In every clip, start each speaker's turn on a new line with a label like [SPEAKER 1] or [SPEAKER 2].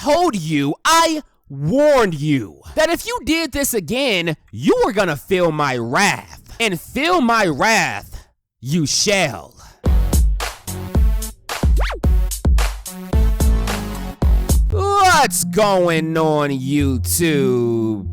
[SPEAKER 1] told you, I warned you, that if you did this again, you were gonna feel my wrath. And feel my wrath, you shall. What's going on, YouTube?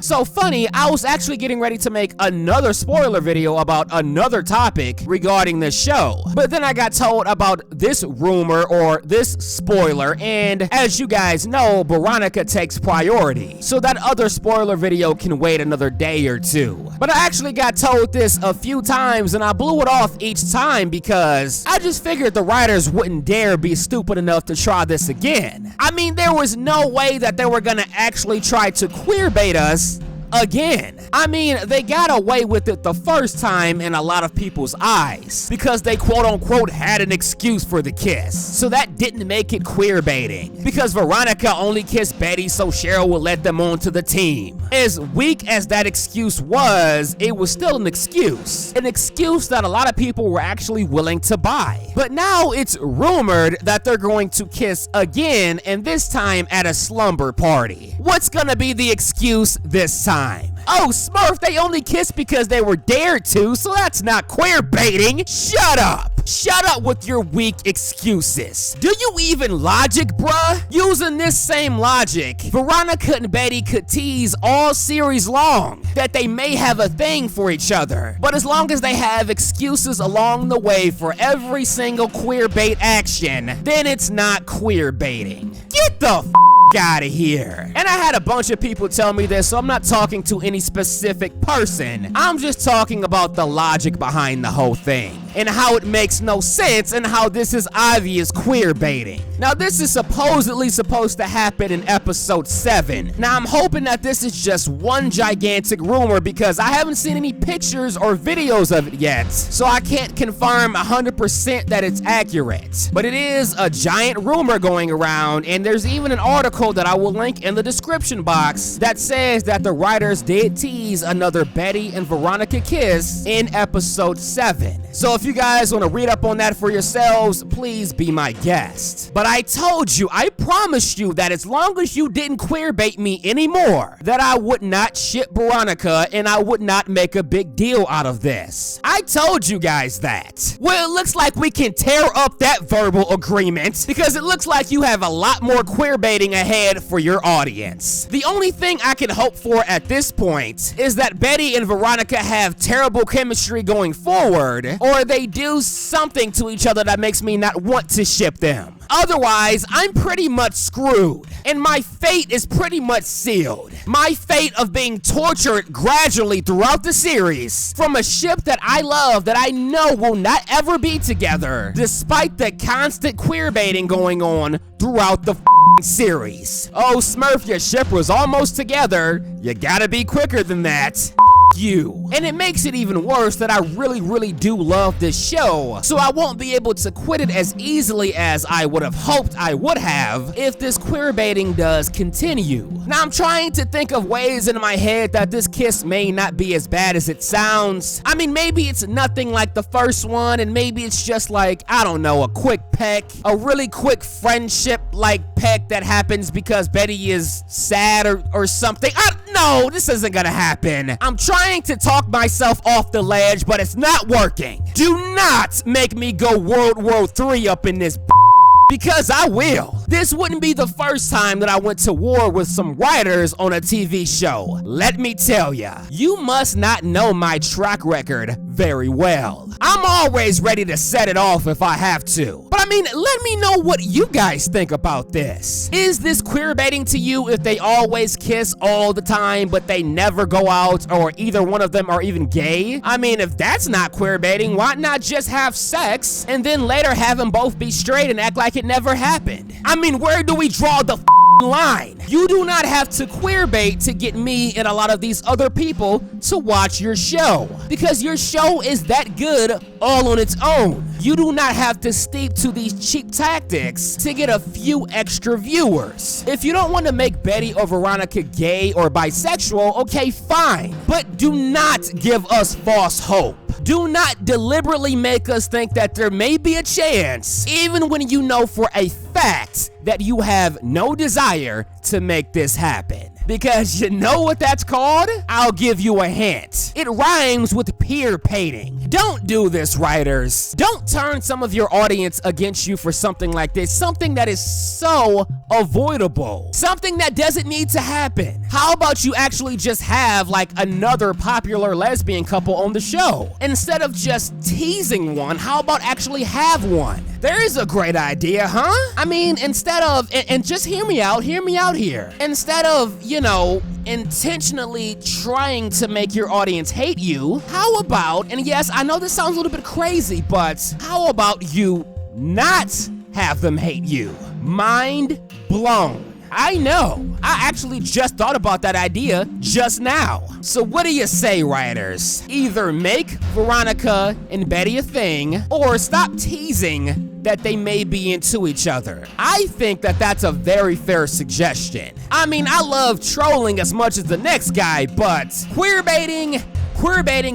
[SPEAKER 1] So funny, I was actually getting ready to make another spoiler video about another topic regarding the show. But then I got told about this rumor or this spoiler, and as you guys know, Veronica takes priority. So that other spoiler video can wait another day or two. But I actually got told this a few times and I blew it off each time because I just figured the writers wouldn't dare be stupid enough to try this again. I mean, there was no way that they were gonna actually try to queerbait us again. I mean, they got away with it the first time in a lot of people's eyes because they quote unquote had an excuse for the kiss. So that didn't make it queer baiting because Veronica only kissed Betty so Cheryl would let them onto the team. As weak as that excuse was, it was still an excuse. An excuse that a lot of people were actually willing to buy. But now it's rumored that they're going to kiss again, and this time at a slumber party. What's gonna be the excuse this time? Oh, Smurf, they only kissed because they were dared to, so that's not queer baiting. Shut up. Shut up with your weak excuses. Do you even logic, bruh? Using this same logic, Veronica and Betty could tease all series long that they may have a thing for each other. But as long as they have excuses along the way for every single queer bait action, then it's not queer baiting. Get the f out of here. And I had a bunch of people tell me this, so I'm not talking to any specific person. I'm just talking about the logic behind the whole thing and how it makes no sense and how this is obvious queer baiting. Now, this is supposedly supposed to happen in episode 7. Now, I'm hoping that this is just one gigantic rumor because I haven't seen any pictures or videos of it yet, so I can't confirm 100% that it's accurate. But it is a giant rumor going around, and there's even an article that I will link in the description box that says that the writers did tease another Betty and Veronica kiss in episode 7. So if you guys want to read up on that for yourselves, please be my guest. But I told you, I promised you that as long as you didn't queerbait me anymore, that I would not ship Veronica and I would not make a big deal out of this. I told you guys that. Well, it looks like we can tear up that verbal agreement because it looks like you have a lot more queerbaiting ahead for your audience. The only thing I can hope for at this point is that Betty and Veronica have terrible chemistry going forward, or they do something to each other that makes me not want to ship them. Otherwise, I'm pretty much screwed, and my fate is pretty much sealed. My fate of being tortured gradually throughout the series from a ship that I love that I know will not ever be together, despite the constant queerbaiting going on throughout the series. Oh, Smurf, your ship was almost together. You gotta be quicker than that. You. And it makes it even worse that I really do love this show, so I won't be able to quit it as easily as I would have hoped I would have if this queerbaiting does continue. Now, I'm trying to think of ways in my head that this kiss may not be as bad as it sounds. I mean, maybe it's nothing like the first one, and maybe it's just like, I don't know, a quick peck, a really quick friendship like peck that happens because Betty is sad or something. No, this isn't gonna happen. I'm trying to talk myself off the ledge, but it's not working. Do not make me go World War III up in this because I will. This wouldn't be the first time that I went to war with some writers on a TV show. Let me tell ya, you must not know my track record very well. I'm always ready to set it off if I have to. But I mean, let me know what you guys think about this. Is this queerbaiting to you if they always kiss all the time but they never go out, or either one of them are even gay? I mean, if that's not queerbaiting, why not just have sex and then later have them both be straight and act like it never happened? I mean, where do we draw the line? You do not have to queerbait to get me and a lot of these other people to watch your show, because your show is that good all on its own. You do not have to steep to these cheap tactics to get a few extra viewers. If you don't want to make Betty or Veronica gay or bisexual, okay, fine, but do not give us false hope. Do not deliberately make us think that there may be a chance, even when you know for a fact that you have no desire to make this happen. Because you know what that's called? I'll give you a hint. It rhymes with peer painting. Don't do this, writers. Don't turn some of your audience against you for something like this. Something that is so avoidable. Something that doesn't need to happen. How about you actually just have like another popular lesbian couple on the show? Instead of just teasing one, how about actually have one? There's a great idea, huh? I mean, instead of, and just hear me out here. Instead of, you know, intentionally trying to make your audience hate you, how about, and yes, I know this sounds a little bit crazy, but how about you not have them hate you? Mind blown. I know. I actually just thought about that idea just now. So what do you say, writers? Either make Veronica and Betty a thing, or stop teasing that they may be into each other. I think that that's a very fair suggestion. I mean, I love trolling as much as the next guy, but queerbaiting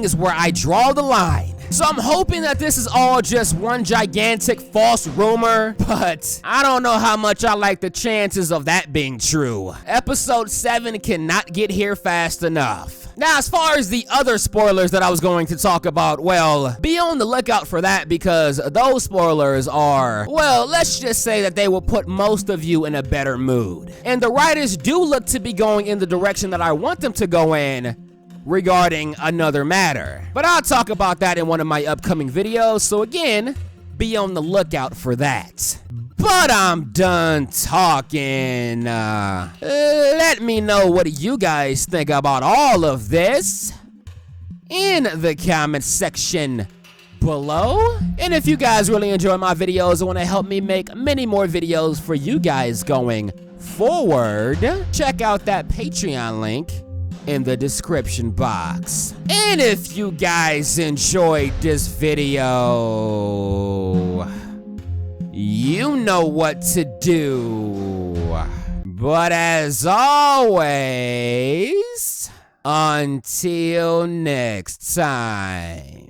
[SPEAKER 1] is where I draw the line. So I'm hoping that this is all just one gigantic false rumor, but I don't know how much I like the chances of that being true. Episode 7 cannot get here fast enough. Now, as far as the other spoilers that I was going to talk about, well, be on the lookout for that because those spoilers are, well, let's just say that they will put most of you in a better mood. And the writers do look to be going in the direction that I want them to go in regarding another matter. But I'll talk about that in one of my upcoming videos, so again, be on the lookout for that. But I'm done talking. Let me know what you guys think about all of this in the comment section below. And if you guys really enjoy my videos and want to help me make many more videos for you guys going forward, check out that Patreon link in the description box. And if you guys enjoyed this video, you know what to do. But as always, until next time.